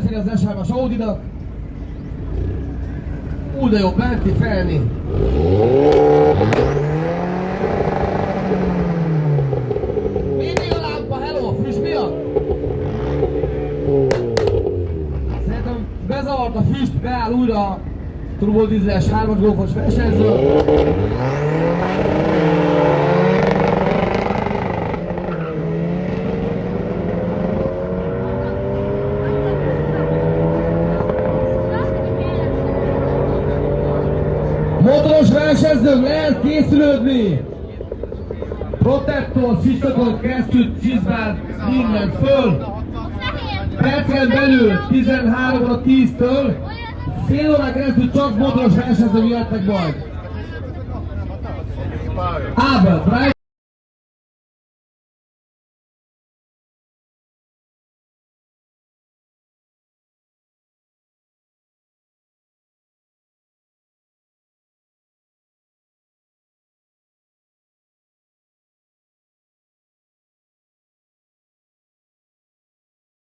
mindenféle az S3-as Audinak. De jó, benti felni. Mindig a lámpa, hello, friss miatt. Szerintem bezavart a füst, beáll újra a turbodízeles 3-as golfos versenyző. Motoros versenyzők, lehet készülődni! Protektor, sistatón keresztül, csizmán, mindent föl! Percen belül 13-ra 10-től fél órán keresztül csak motoros versenyzők jöhetnek majd! Ábel,